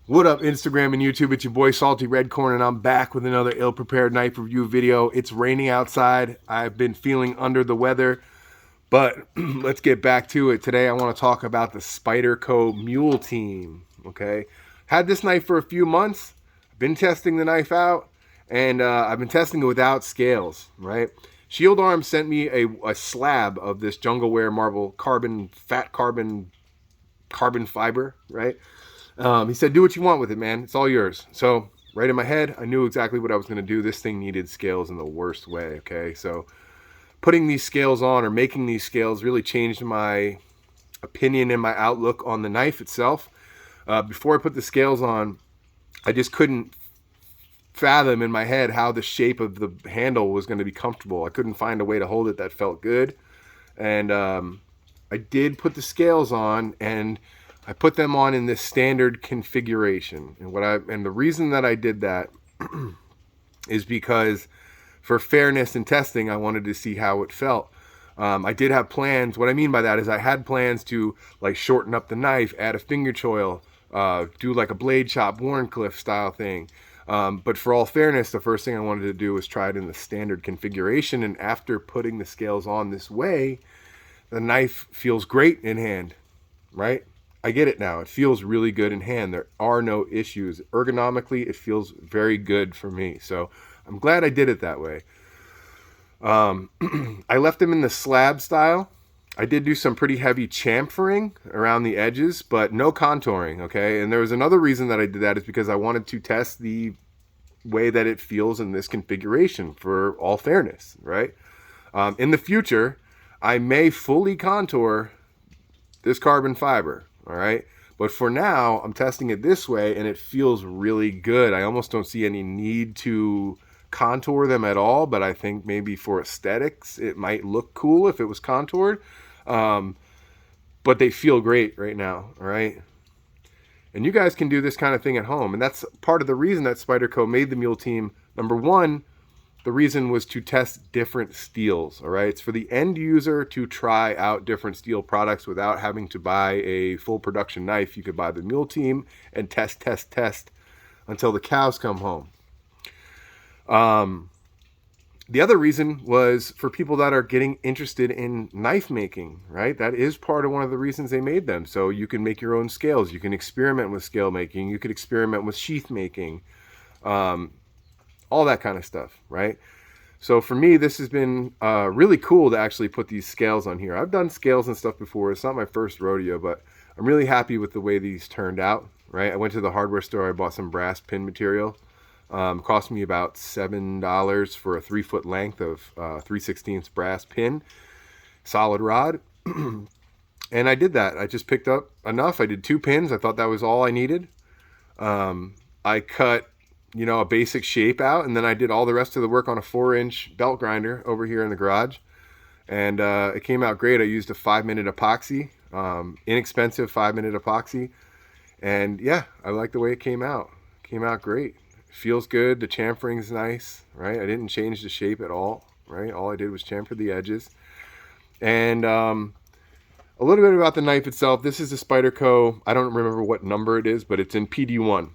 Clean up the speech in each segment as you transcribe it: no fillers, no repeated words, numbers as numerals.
What up, Instagram and YouTube? It's your boy Salty Redcorn, and I'm back with another ill-prepared knife review video. It's raining outside. I've been feeling under the weather, but let's get back to it. Today I want to talk about the Spyderco Mule team, okay? Had this knife for a few months. I've been testing the knife out, and I've been testing it without scales, right? Shield Arms sent me a slab of this jungle wear marble fat carbon fiber, right? He said, do what you want with it, man. It's all yours. So right in my head, I knew exactly what I was going to do. This thing needed scales in the worst way, okay? So putting these scales on or making these scales really changed my opinion and my outlook on the knife itself. Before I put the scales on, I just couldn't fathom in my head how the shape of the handle was going to be comfortable. I couldn't find a way to hold it that felt good. And I did put the scales on, and I put them on in this standard configuration. And the reason that I did that is because for fairness in testing, I wanted to see how it felt. I did have plans. What I mean by that is I had plans to like shorten up the knife, add a finger choil, do like a blade chop, Warncliffe style thing. But for all fairness, the first thing I wanted to do was try it in the standard configuration. And after putting the scales on this way, the knife feels great in hand, right? I get it now. It feels really good in hand. There are no issues. Ergonomically, it feels very good for me. So I'm glad I did it that way. I left them in the slab style. I did do some pretty heavy chamfering around the edges, but no contouring, okay? And there was another reason that I did that is because I wanted to test the way that it feels in this configuration for all fairness, right? In the future, I may fully contour this carbon fiber. All right, but for now I'm testing it this way and it feels really good. I almost don't see any need to contour them at all, but I think maybe for aesthetics it might look cool if it was contoured. But they feel great right now. All right, and you guys can do this kind of thing at home, and that's part of the reason that Spyderco made the Mule team. Number one, the reason was to test different steels, all right? It's for the end user to try out different steel products without having to buy a full production knife. You could buy the Mule team and test until the cows come home. The other reason was for people that are getting interested in knife making, right? That is part of one of the reasons they made them. So you can make your own scales. You can experiment with scale making. You could experiment with sheath making. All that kind of stuff, right? So for me, this has been really cool to actually put these scales on here. I've done scales and stuff before. It's not my first rodeo, but I'm really happy with the way these turned out, right? I went to the hardware store. I bought some brass pin material. Cost me about $7 for a 3-foot length of 3/16 brass pin, solid rod. And I did that. I just picked up enough. I did 2 pins. I thought that was all I needed. I cut a basic shape out, and then I did all the rest of the work on a 4-inch belt grinder over here in the garage, and it came out great. I used a 5-minute epoxy, inexpensive 5-minute epoxy, and yeah, I like the way it came out. It came out great. It feels good. The chamfering's nice, right? I didn't change the shape at all, right? All I did was chamfer the edges. And a little bit about the knife itself. This is a Spyderco. I don't remember what number it is, but it's in PD1.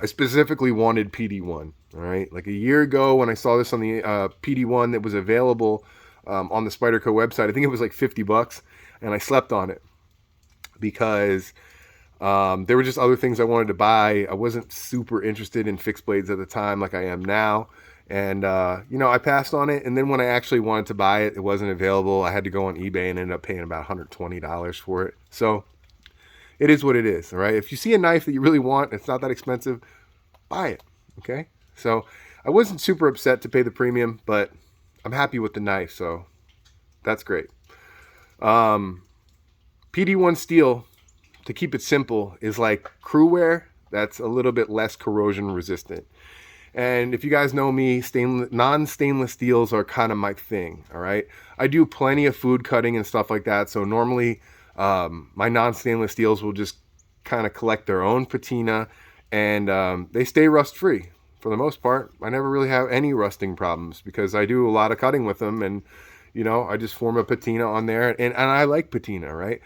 I specifically wanted PD1, all right? Like a year ago when I saw this on the PD1 that was available on the Spyderco website, I think it was like $50, and I slept on it because there were just other things I wanted to buy. I wasn't super interested in fixed blades at the time like I am now, and I passed on it, and then when I actually wanted to buy it, it wasn't available. I had to go on eBay and ended up paying about $120 for it. So it is what it is, all right? If you see a knife that you really want, it's not that expensive, buy it, okay? So I wasn't super upset to pay the premium, but I'm happy with the knife, so that's great. PD1 steel, to keep it simple, is like crew wear that's a little bit less corrosion resistant. And if you guys know me, non-stainless steels are kind of my thing, all right? I do plenty of food cutting and stuff like that, so normally my non-stainless steels will just kind of collect their own patina, and they stay rust free for the most part. I never really have any rusting problems because I do a lot of cutting with them, and I just form a patina on there, and I like patina, right?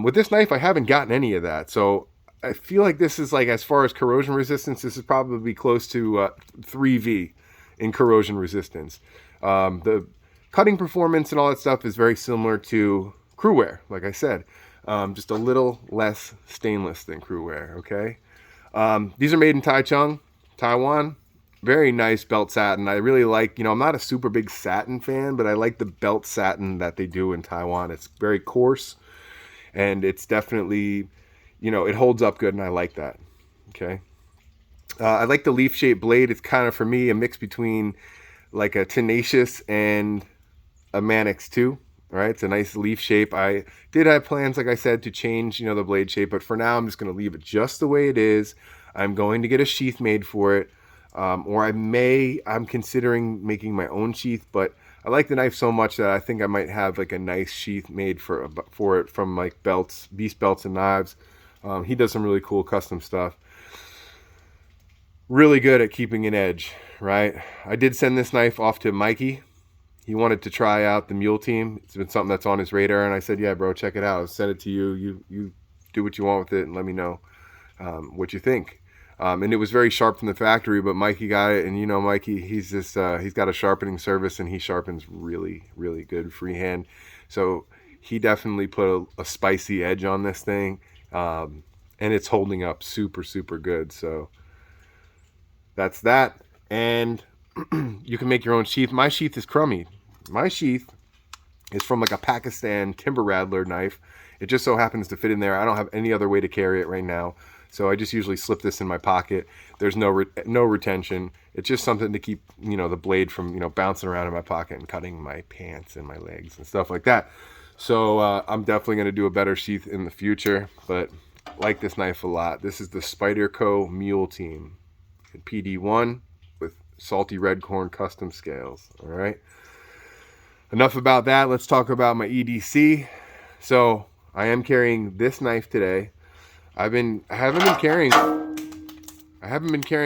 With this knife I haven't gotten any of that, so I feel like this is like, as far as corrosion resistance, this is probably close to 3V in corrosion resistance. The cutting performance and all that stuff is very similar to Crewwear, like I said. Just a little less stainless than Crewwear, okay? These are made in Taichung, Taiwan. Very nice belt satin. I really like, I'm not a super big satin fan, but I like the belt satin that they do in Taiwan. It's very coarse, and it's definitely, it holds up good, and I like that, okay? I like the leaf-shaped blade. It's kind of, for me, a mix between like a Tenacious and a Manix 2, right? It's a nice leaf shape. I did have plans, like I said, to change, the blade shape, but for now, I'm just going to leave it just the way it is. I'm going to get a sheath made for it. Or I'm considering making my own sheath, but I like the knife so much that I think I might have like a nice sheath made for it from like belts, Beast Belts and Knives. He does some really cool custom stuff. Really good at keeping an edge, right? I did send this knife off to Mikey. He wanted to try out the Mule team. It's been something that's on his radar, and I said, yeah, bro, check it out. I'll send it to you. You do what you want with it and let me know what you think. And it was very sharp from the factory, but Mikey got it, and Mikey, he's got a sharpening service, and he sharpens really, really good freehand. So he definitely put a spicy edge on this thing, and it's holding up super, super good. So that's that. And you can make your own sheath. My sheath is crummy. My sheath is from like a Pakistan Timber Rattler knife. It just so happens to fit in there. I don't have any other way to carry it right now. So I just usually slip this in my pocket. There's no retention. It's just something to keep, the blade from, bouncing around in my pocket and cutting my pants and my legs and stuff like that. So I'm definitely going to do a better sheath in the future, but I like this knife a lot. This is the Spyderco Mule team, PD1 with salty red corn custom scales. All right. Enough about that. Let's talk about my EDC. So I am carrying this knife today. I haven't been carrying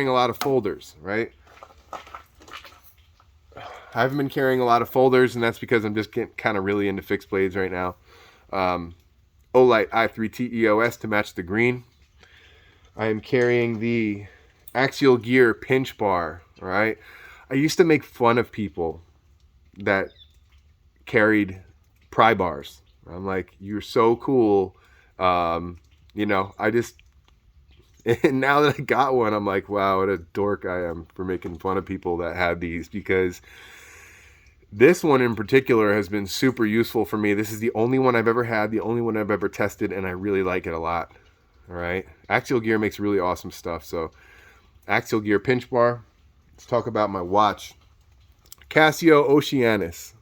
a lot of folders, right? I haven't been carrying a lot of folders, and that's because I'm just getting kind of really into fixed blades right now. Olight i3T EOS to match the green. I am carrying the Axial Gear pinch bar, right? I used to make fun of people that carried pry bars. I'm like, you're so cool. And now that I got one, I'm like, wow, what a dork I am for making fun of people that had these, because this one in particular has been super useful for me. This is the only one I've ever had, the only one I've ever tested, and I really like it a lot. All right. Axial Gear makes really awesome stuff. So Axial Gear pinch bar. Let's talk about my watch. Casio Oceanus.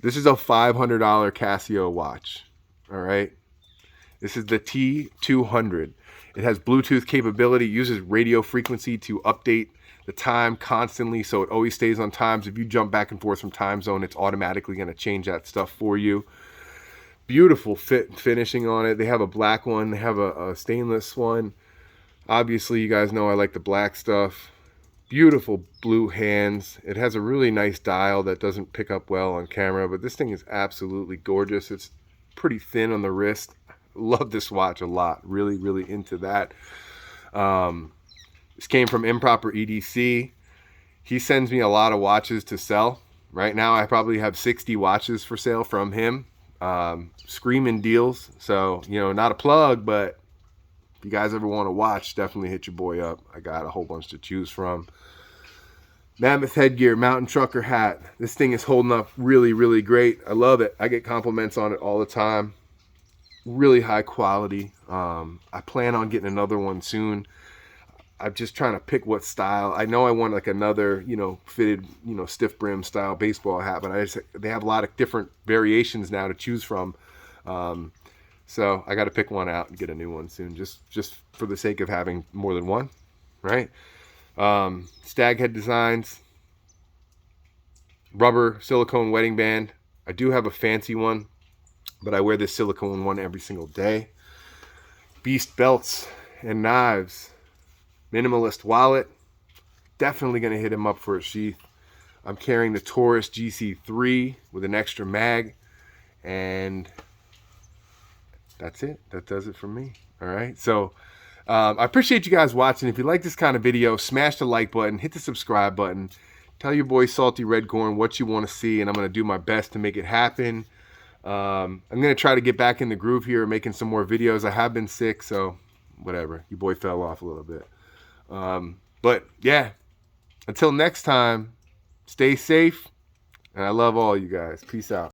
This is a $500 Casio watch. All right. This is the T200. It has Bluetooth capability, uses radio frequency to update the time constantly, so it always stays on times. If you jump back and forth from time zone, it's automatically going to change that stuff for you. Beautiful fit and finishing on it. They have a black one. They have a stainless one. Obviously, you guys know I like the black stuff. Beautiful blue hands. It has a really nice dial that doesn't pick up well on camera, but this thing is absolutely gorgeous. It's pretty thin on the wrist. Love this watch a lot. Really, really into that. This came from Improper EDC. He sends me a lot of watches to sell. Right now, I probably have 60 watches for sale from him. Screaming deals. So, not a plug, but if you guys ever want to watch, definitely hit your boy up. I got a whole bunch to choose from. Mammoth headgear, mountain trucker hat. This thing is holding up really, really great. I love it. I get compliments on it all the time. Really high quality. I plan on getting another one soon. I'm just trying to pick what style. I know I want like another, fitted, stiff brim style baseball hat, but they have a lot of different variations now to choose from. So I got to pick one out and get a new one soon, just for the sake of having more than one, right? Stag head designs, rubber silicone wedding band. I do have a fancy one, but I wear this silicone one every single day. Beast belts and knives. Minimalist wallet. Definitely going to hit him up for a sheath. I'm carrying the Taurus GC3 with an extra mag and that's it. That does it for me. All right. So I appreciate you guys watching. If you like this kind of video, smash the like button, hit the subscribe button. Tell your boy Salty Redcorn what you want to see, and I'm going to do my best to make it happen. I'm going to try to get back in the groove here, making some more videos. I have been sick, so whatever. Your boy fell off a little bit. But yeah, until next time, stay safe, and I love all you guys. Peace out.